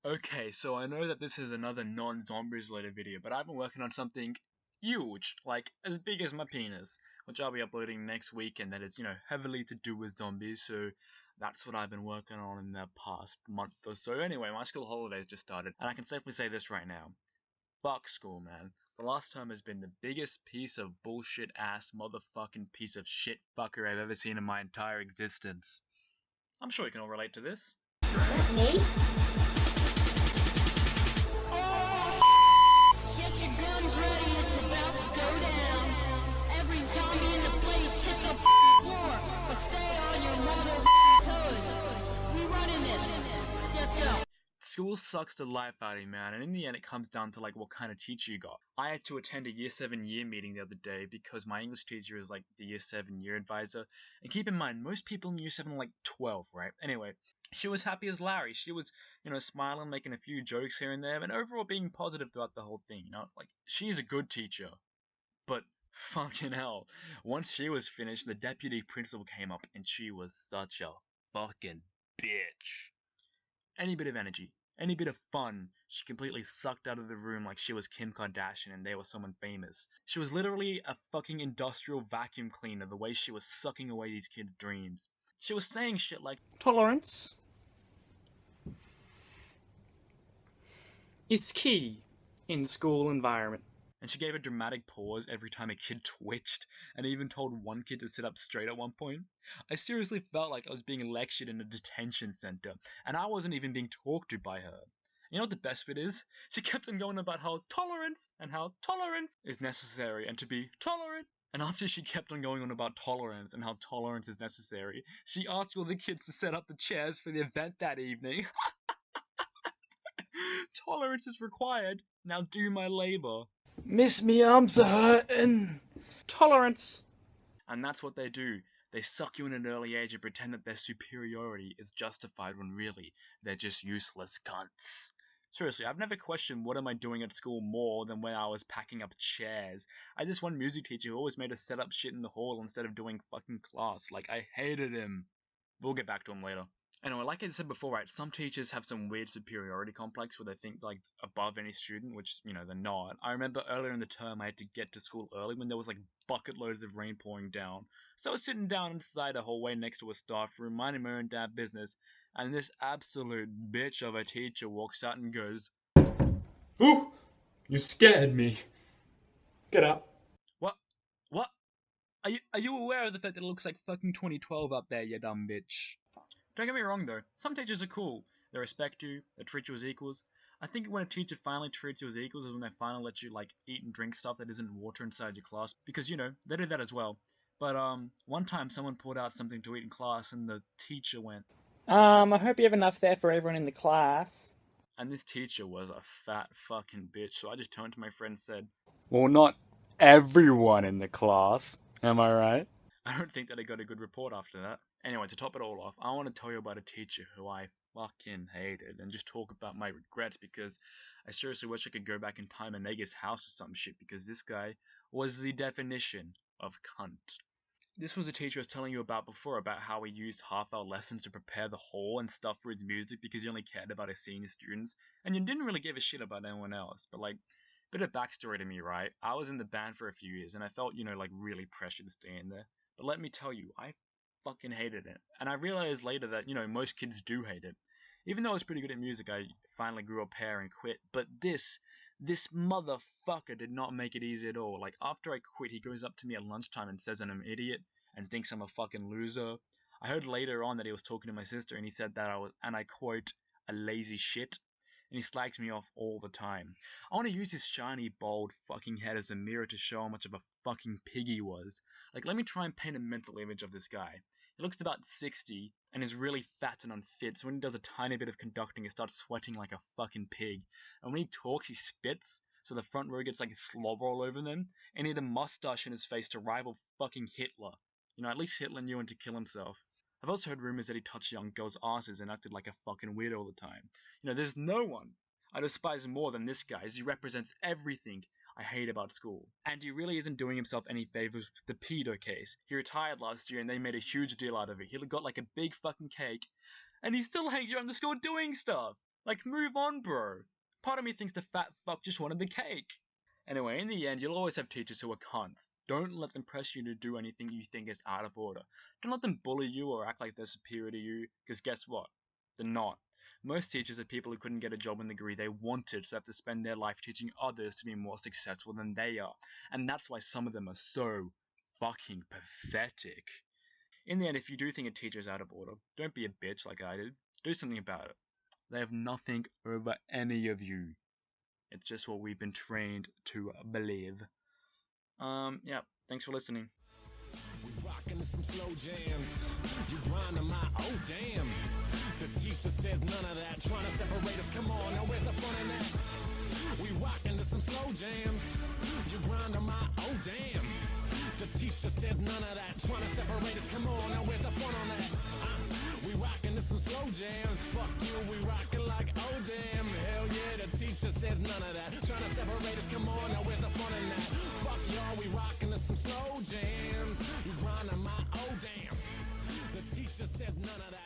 Okay, so I know that this is another non-zombies related video, but I've been working on something huge, like as big as my penis, which I'll be uploading next week, and that is, heavily to do with zombies, so that's what I've been working on in the past month or so. Anyway, my school holidays just started, and I can safely say this right now. Fuck school, man. The last term has been the biggest piece of bullshit ass motherfucking piece of shit fucker I've ever seen in my entire existence. I'm sure you can all relate to this. Me? Get your guns ready, it's about to go down. Every zombie in the place hit the floor, but stay on your mother toes. We running this. Let's go. School sucks the life out of you, man, and in the end it comes down to like what kind of teacher you got. I had to attend a year 7 year meeting the other day because my English teacher is like the year 7 year advisor. And keep in mind, most people in year 7 are like 12, right? Anyway, she was happy as Larry. She was, smiling, making a few jokes here and there, and overall being positive throughout the whole thing, Like, she's a good teacher. But fucking hell, once she was finished, the deputy principal came up and she was such a fucking bitch. Any bit of energy, any bit of fun, she completely sucked out of the room like she was Kim Kardashian and they were someone famous. She was literally a fucking industrial vacuum cleaner the way she was sucking away these kids' dreams. She was saying shit like, Tolerance is key in the school environment. and she gave a dramatic pause every time a kid twitched, and even told one kid to sit up straight at one point. I seriously felt like I was being lectured in a detention center, and I wasn't even being talked to by her. You know what the best bit is? She kept on going about how tolerance is necessary, and to be tolerant. And after she kept on going on about tolerance and how tolerance is necessary, she asked all the kids to set up the chairs for the event that evening. Tolerance is required. Now do my labor. Miss, me arms are hurting. Tolerance. And that's what they do. They suck you in an early age and pretend that their superiority is justified when really they're just useless cunts. Seriously, I've never questioned what am I doing at school more than when I was packing up chairs. I had this one music teacher who always made us set up shit in the hall instead of doing fucking class. Like, I hated him. We'll get back to him later. Anyway, like I said before, right, some teachers have some weird superiority complex where they think, like, above any student, which, they're not. I remember earlier in the term I had to get to school early when there was, like, bucket loads of rain pouring down. So I was sitting down inside a hallway next to a staff room, minding my own damn business, and this absolute bitch of a teacher walks out and goes, Ooh, you scared me. Get up. What? What? Are you aware of the fact that it looks like fucking 2012 up there, you dumb bitch? Don't get me wrong though, some teachers are cool. They respect you, they treat you as equals. I think when a teacher finally treats you as equals is when they finally let you like eat and drink stuff that isn't water inside your class, because they do that as well. But one time someone pulled out something to eat in class and the teacher went, I hope you have enough there for everyone in the class. and this teacher was a fat fucking bitch, so I just turned to my friend and said, Well, not everyone in the class, am I right? I don't think that I got a good report after that. Anyway, to top it all off, I want to tell you about a teacher who I fucking hated and just talk about my regrets because I seriously wish I could go back in time and egg his house or some shit because this guy was the definition of cunt. This was a teacher I was telling you about before about how he used half our lessons to prepare the hall and stuff for his music because he only cared about his senior students and he didn't really give a shit about anyone else. But like, bit of backstory to me, right? I was in the band for a few years and I felt, like really pressured to stay in there. But let me tell you, I fucking hated it. And I realized later that, most kids do hate it. Even though I was pretty good at music, I finally grew a pair and quit. But this motherfucker did not make it easy at all. Like, after I quit, he goes up to me at lunchtime and says I'm an idiot and thinks I'm a fucking loser. I heard later on that he was talking to my sister and he said that I was, and I quote, a lazy shit. And he slags me off all the time. I want to use his shiny, bald fucking head as a mirror to show how much of a fucking pig he was. Like, let me try and paint a mental image of this guy. He looks about 60 and is really fat and unfit, so when he does a tiny bit of conducting, he starts sweating like a fucking pig. And when he talks, he spits, so the front row gets like slobber all over them, and he had a mustache in his face to rival fucking Hitler. At least Hitler knew when to kill himself. I've also heard rumors that he touched young girls' asses and acted like a fucking weirdo all the time. There's no one I despise more than this guy, as he represents everything I hate about school. And he really isn't doing himself any favors with the pedo case. He retired last year and they made a huge deal out of it. He got like a big fucking cake, and he still hangs around the school doing stuff. Like, move on, bro. Part of me thinks the fat fuck just wanted the cake. Anyway, in the end, you'll always have teachers who are cunts. Don't let them press you to do anything you think is out of order. Don't let them bully you or act like they're superior to you, because guess what? They're not. Most teachers are people who couldn't get a job in the degree they wanted, so have to spend their life teaching others to be more successful than they are. And that's why some of them are so fucking pathetic. In the end, if you do think a teacher is out of order, don't be a bitch like I did. Do something about it. They have nothing over any of you. It's just what we've been trained to believe. Yeah, thanks for listening. We rockin' to some slow jams. You grindin' my oh damn. The teacher says none of that. Trying to separate us, come on, now where's the fun in that? We rockin' to some slow jams. You grindin' my oh damn. The teacher said none of that. Trying to separate us, come on, now where's the fun on that? We rockin' to some slow jams. Fuck you, we rockin' like oh damn. Hell yeah, the teacher says none of that. Trying to separate us, come on, now where's the fun in that? Fuck y'all, we rockin' to some slow jams. You grindin' my oh damn. The teacher says none of that.